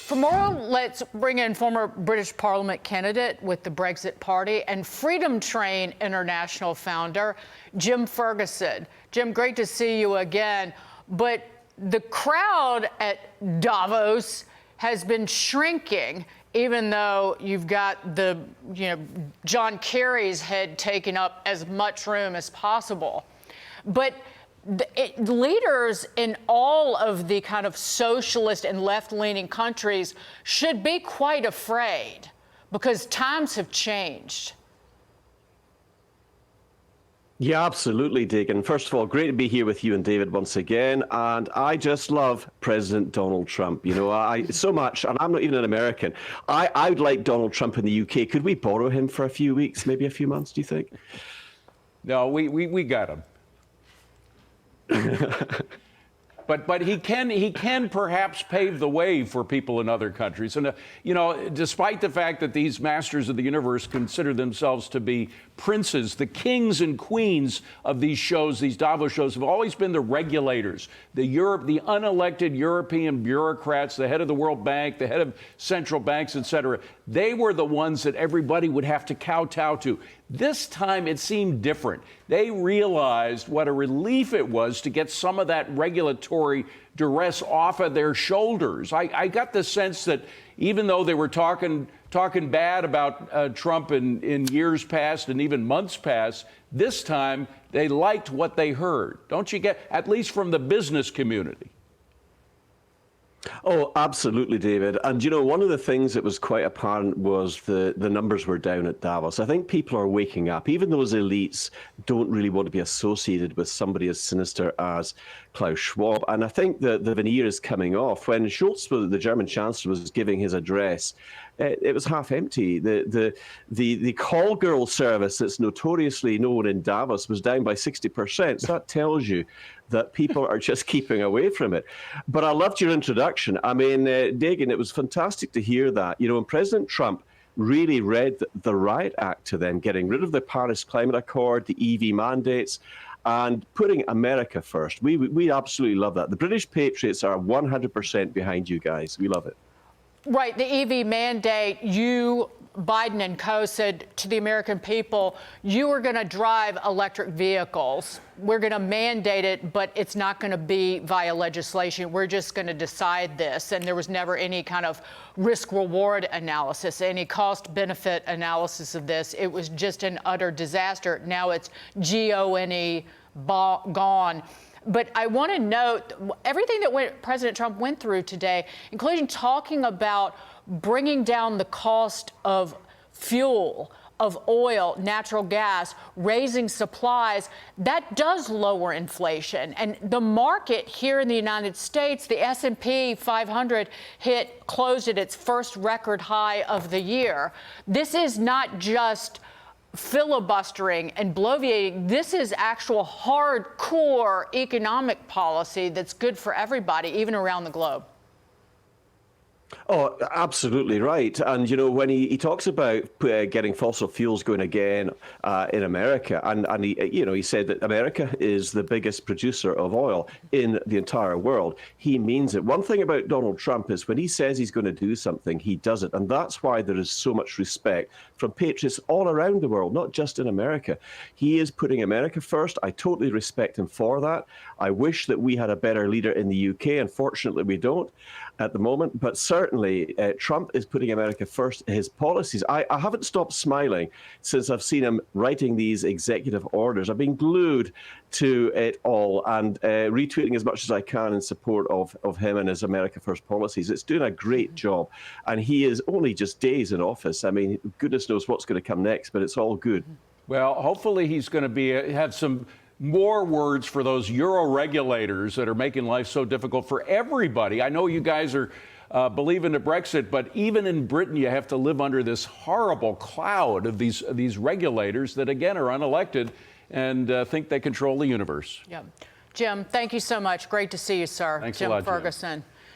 For more, let's bring in former British Parliament candidate with the Brexit Party and Freedom Train International founder, Jim Ferguson. Jim, great to see you again. But the crowd at Davos has been shrinking, even though you've got the, John Kerry's head taking up as much room as possible. But leaders in all of the kind of socialist and left-leaning countries should be quite afraid because times have changed. Yeah, absolutely, Dagan. First of all, great to be here with you and David once again. And I just love President Donald Trump. I so much, and I'm not even an American. I would like Donald Trump in the UK. Could we borrow him for a few weeks, maybe a few months, do you think? No, we got him. But he can perhaps pave the way for people in other countries. And, despite the fact that these masters of the universe consider themselves to be princes, the kings and queens of these shows, these Davos shows, have always been the regulators, the unelected European bureaucrats, the head of the World Bank, the head of central banks, et cetera. They were the ones that everybody would have to kowtow to. This time it seemed different. They realized what a relief it was to get some of that regulatory duress off of their shoulders. I got the sense that even though they were talking bad about Trump in years past and even months past, this time they liked what they heard. Don't you get, at least from the business community? Oh, absolutely, David. And, one of the things that was quite apparent was the numbers were down at Davos. I think people are waking up. Even those elites don't really want to be associated with somebody as sinister as Klaus Schwab. And I think the veneer is coming off. When Scholz, the German chancellor, was giving his address, it was half empty. The call girl service that's notoriously known in Davos was down by 60%. So that tells you that people are just keeping away from it. But I loved your introduction. I mean, Dagan, it was fantastic to hear that. When President Trump really read the Riot Act to them, getting rid of the Paris Climate Accord, the EV mandates, and putting America first. We absolutely love that. The British Patriots are 100% behind you guys. We love it. Right, the EV mandate, Biden and co. said to the American people, you are going to drive electric vehicles. We're going to mandate it, but it's not going to be via legislation. We're just going to decide this. And there was never any kind of risk-reward analysis, any cost-benefit analysis of this. It was just an utter disaster. Now it's G-O-N-E, gone. But I want to note everything that President Trump went through today, including talking about bringing down the cost of fuel, of oil, natural gas, raising supplies, that does lower inflation. And the market here in the United States, the S&P 500 closed at its first record high of the year. This is not just filibustering and bloviating. This is actual hardcore economic policy that's good for everybody, even around the globe. Oh, absolutely right. And, when he talks about getting fossil fuels going again in America, and he said that America is the biggest producer of oil in the entire world. He means it. One thing about Donald Trump is when he says he's going to do something, he does it. And that's why there is so much respect from patriots all around the world, not just in America. He is putting America first. I totally respect him for that. I wish that we had a better leader in the UK. Unfortunately, we don't at the moment. But certainly, Trump is putting America first. His policies, I haven't stopped smiling since I've seen him writing these executive orders. I've been glued to it all and retweeting as much as I can in support of him and his America First policies. It's doing a great job. And he is only just days in office. I mean, goodness knows what's going to come next, but it's all good. Well, hopefully he's going to have some more words for those Euro regulators that are making life so difficult for everybody. I know you guys are believing in Brexit, but even in Britain, you have to live under this horrible cloud of these regulators that, again, are unelected and think they control the universe. Yeah. Jim, thank you so much. Great to see you, sir. Thanks Jim a lot, Ferguson. Jim.